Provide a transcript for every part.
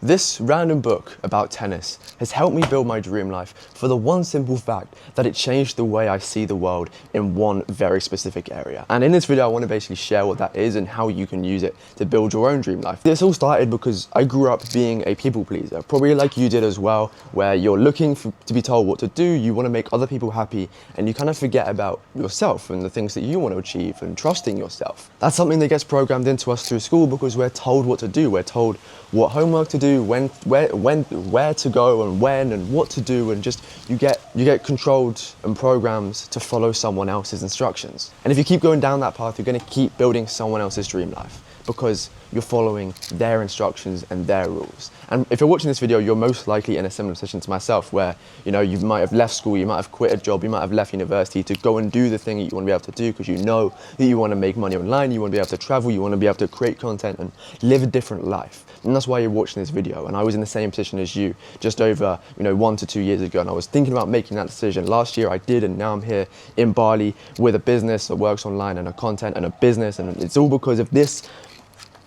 This random book about tennis has helped me build my dream life for the one simple fact that it changed the way I see the world in one very specific area. And in this video, I want to basically share what that is and how you can use it to build your own dream life. This all started because I grew up being a people pleaser, probably like you did as well, where you're looking to be told what to do, you want to make other people happy, and you kind of forget about yourself and the things that you want to achieve and trusting yourself. That's something that gets programmed into us through school because we're told what to do, we're told what homework to do, where to go and when and what to do, and just you get controlled and programmed to follow someone else's instructions. And if you keep going down that path, you're going to keep building someone else's dream life because you're following their instructions and their rules. And if you're watching this video, you're most likely in a similar position to myself where, you know, you might have left school, you might have quit a job, you might have left university to go and do the thing that you want to be able to do because you know that you want to make money online, you want to be able to travel, you want to be able to create content and live a different life. And that's why you're watching this video. And I was in the same position as you just over, 1 to 2 years ago. And I was thinking about making that decision. Last year I did, and now I'm here in Bali with a business that works online and a content and a business. And it's all because of this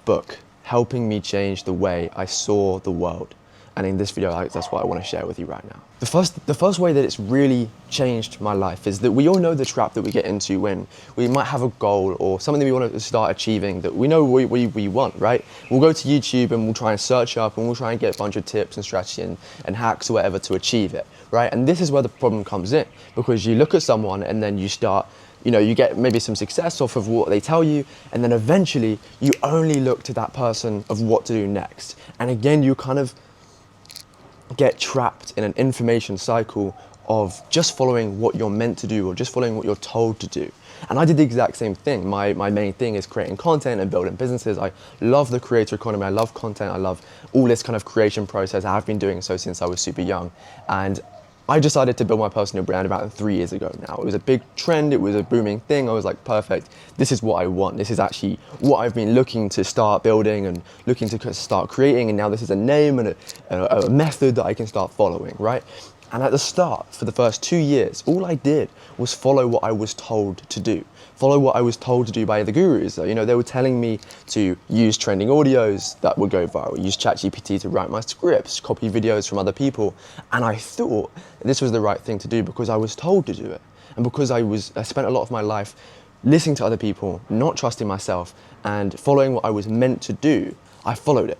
book helping me change the way I saw the world. And in this video, that's what I want to share with you right now. The first way that it's really changed my life is that we all know the trap that we get into when we might have a goal or something that we want to start achieving that we know we want, right? We'll go to YouTube and we'll try and search up and we'll try and get a bunch of tips and strategy and hacks or whatever to achieve it, right? And this is where the problem comes in, because you look at someone and then you start, you get maybe some success off of what they tell you, and then eventually you only look to that person of what to do next. And again, you kind of get trapped in an information cycle of just following what you're meant to do or just following what you're told to do. And I did the exact same thing. My main thing is creating content and building businesses. I love the creator economy, I love content, I love all this kind of creation process. I have been doing so since I was super young. And I decided to build my personal brand about 3 years ago now. It was a big trend, it was a booming thing. I was like, perfect, this is what I want. This is actually what I've been looking to start building and looking to start creating, and now this is a name and a method that I can start following, right? And at the start, for the first 2 years, all I did was follow what I was told to do. Follow what I was told to do by the gurus. They were telling me to use trending audios that would go viral, use ChatGPT to write my scripts, copy videos from other people. And I thought this was the right thing to do because I was told to do it. And because I spent a lot of my life listening to other people, not trusting myself, and following what I was meant to do, I followed it.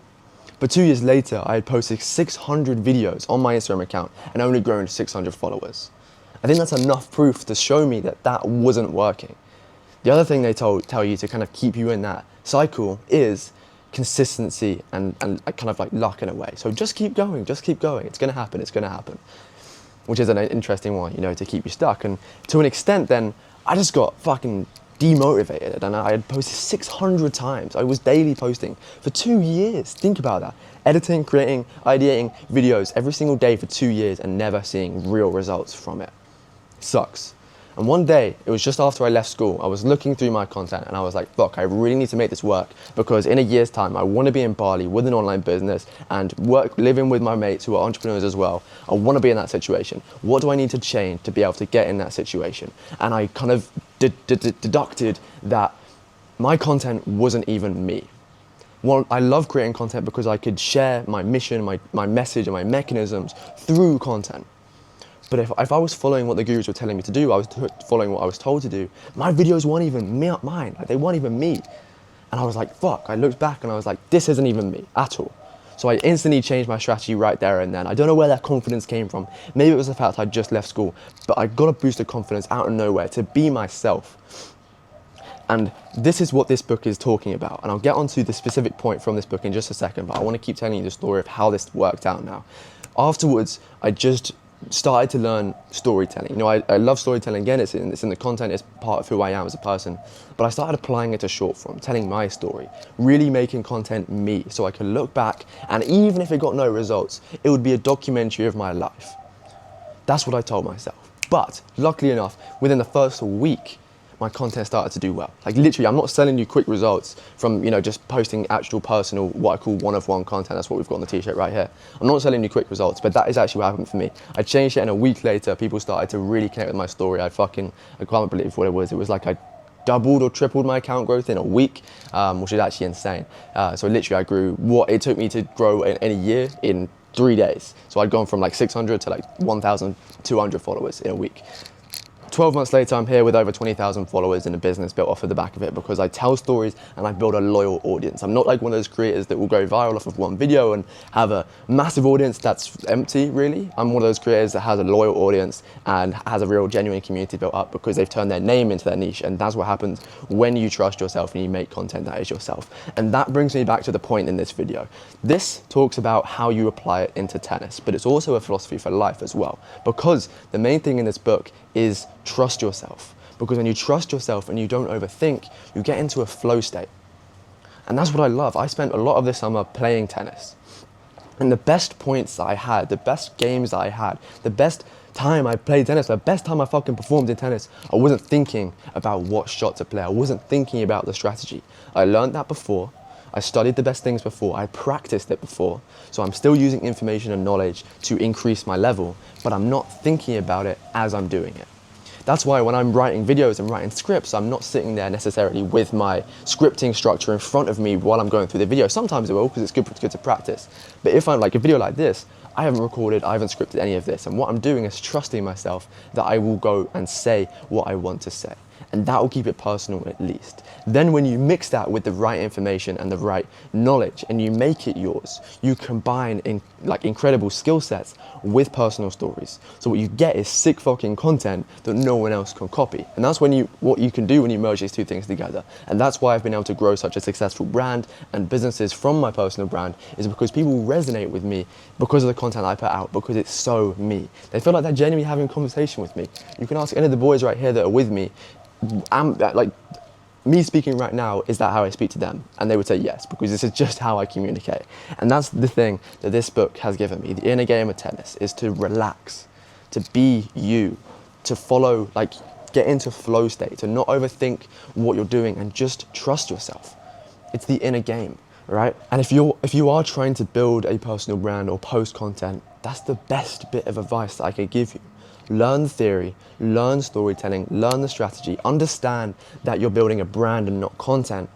But 2 years later, I had posted 600 videos on my Instagram account and only grown to 600 followers. I think that's enough proof to show me that that wasn't working. The other thing they tell you to kind of keep you in that cycle is consistency and kind of like luck in a way. So just keep going, it's gonna happen. Which is an interesting one, to keep you stuck. And to an extent then, I just got fucking demotivated, and I had posted 600 times. I was daily posting for 2 years. Think about that. Editing, creating, ideating videos every single day for 2 years and never seeing real results from it. Sucks. And one day, it was just after I left school, I was looking through my content and I was like, fuck, I really need to make this work because in a year's time, I want to be in Bali with an online business and living with my mates who are entrepreneurs as well. I want to be in that situation. What do I need to change to be able to get in that situation? And I kind of deducted that my content wasn't even me. Well, I love creating content because I could share my mission, my message and my mechanisms through content. But if I was following what the gurus were telling me to do, I was following what I was told to do, my videos weren't even mine, like they weren't even me. And I was like, fuck, I looked back and I was like, this isn't even me at all. So I instantly changed my strategy right there and then. I don't know where that confidence came from. Maybe it was the fact I just left school, but I got a boost of confidence out of nowhere to be myself. And this is what this book is talking about. And I'll get onto the specific point from this book in just a second, but I want to keep telling you the story of how this worked out now. Afterwards, I just started to learn storytelling. I love storytelling. Again, it's in the content, it's part of who I am as a person. But I started applying it to short form, telling my story, really making content me, so I could look back and even if it got no results, it would be a documentary of my life. That's what I told myself. But luckily enough, within the first week, my content started to do well. Like literally, I'm not selling you quick results from, just posting actual personal, what I call one-of-one content. That's what we've got on the t-shirt right here. I'm not selling you quick results, but that is actually what happened for me. I changed it and a week later, people started to really connect with my story. I can't believe what it was. It was like I doubled or tripled my account growth in a week, which is actually insane. So literally I grew what it took me to grow in a year in 3 days. So I'd gone from like 600 to like 1,200 followers in a week. 12 months later, I'm here with over 20,000 followers in a business built off of the back of it because I tell stories and I build a loyal audience. I'm not like one of those creators that will go viral off of one video and have a massive audience that's empty, really. I'm one of those creators that has a loyal audience and has a real genuine community built up because they've turned their name into their niche. And that's what happens when you trust yourself and you make content that is yourself. And that brings me back to the point in this video. This talks about how you apply it into tennis, but it's also a philosophy for life as well, because the main thing in this book is trust yourself. Because when you trust yourself and you don't overthink, you get into a flow state. And that's what I love. I spent a lot of this summer playing tennis. And the best points that I had, the best games that I had, the best time I played tennis, the best time I fucking performed in tennis, I wasn't thinking about what shot to play. I wasn't thinking about the strategy. I learned that before. I studied the best things before, I practiced it before, so I'm still using information and knowledge to increase my level, but I'm not thinking about it as I'm doing it. That's why when I'm writing videos and writing scripts, I'm not sitting there necessarily with my scripting structure in front of me while I'm going through the video. Sometimes it will, because it's good to practice. But if I'm like a video like this, I haven't recorded, I haven't scripted any of this, and what I'm doing is trusting myself that I will go and say what I want to say. And that will keep it personal at least. Then when you mix that with the right information and the right knowledge and you make it yours, you combine incredible skill sets with personal stories. So what you get is sick fucking content that no one else can copy. And that's what you can do when you merge these two things together. And that's why I've been able to grow such a successful brand and businesses from my personal brand, is because people resonate with me because of the content I put out, because it's so me. They feel like they're genuinely having a conversation with me. You can ask any of the boys right here that are with me, like me speaking right now, is that how I speak to them? And they would say yes, because this is just how I communicate. And that's the thing that this book has given me. The inner game of tennis is to relax, to be you, to follow, like get into flow state, to not overthink what you're doing and just trust yourself. It's the inner game, right? And if you are trying to build a personal brand or post content, that's the best bit of advice that I could give you. Learn the theory, learn storytelling, learn the strategy, understand that you're building a brand and not content,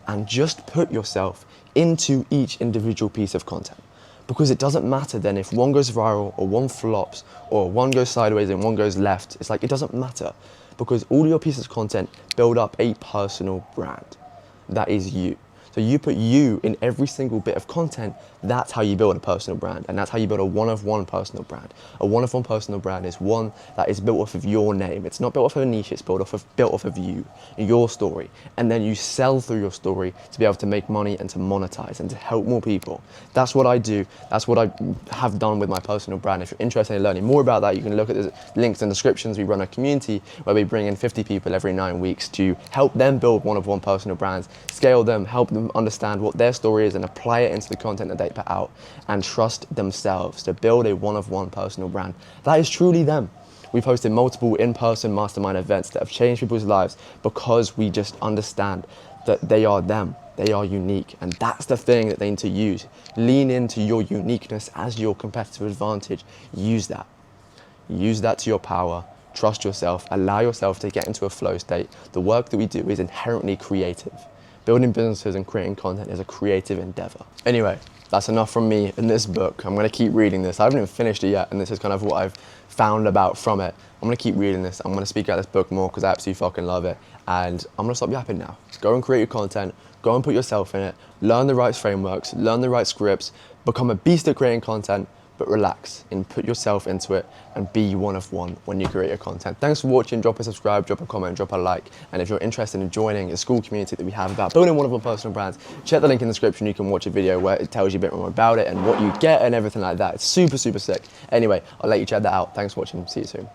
and just put yourself into each individual piece of content. Because it doesn't matter then if one goes viral or one flops or one goes sideways and one goes left. It's like, it doesn't matter, because all your pieces of content build up a personal brand. That is you. So you put you in every single bit of content. That's how you build a personal brand, and that's how you build a one-of-one personal brand. A one-of-one personal brand is one that is built off of your name. It's not built off of a niche, it's built off of you, your story. And then you sell through your story to be able to make money and to monetize and to help more people. That's what I do. That's what I have done with my personal brand. If you're interested in learning more about that, you can look at the links and descriptions. We run a community where we bring in 50 people every 9 weeks to help them build one-of-one personal brands, scale them, help them understand what their story is and apply it into the content that they put out, and trust themselves to build a one-of-one personal brand that is truly them. We've hosted multiple in-person mastermind events that have changed people's lives because we just understand that they are them, they are unique, and that's the thing that they need to use. Lean into your uniqueness as your competitive advantage. Use that. Use that to your power. Trust yourself, allow yourself to get into a flow state. The work that we do is inherently creative. Building businesses and creating content is a creative endeavor. Anyway, that's enough from me in this book. I'm gonna keep reading this. I haven't even finished it yet, and this is kind of what I've found about from it. I'm gonna keep reading this. I'm gonna speak about this book more because I absolutely fucking love it. And I'm gonna stop yapping now. Go and create your content, go and put yourself in it, learn the right frameworks, learn the right scripts, become a beast at creating content, but relax and put yourself into it and be one-of-one when you create your content. Thanks for watching. Drop a subscribe, drop a comment, drop a like. And if you're interested in joining a school community that we have about building one-of-one personal brands, check the link in the description. You can watch a video where it tells you a bit more about it and what you get and everything like that. It's super, super sick. Anyway, I'll let you check that out. Thanks for watching. See you soon.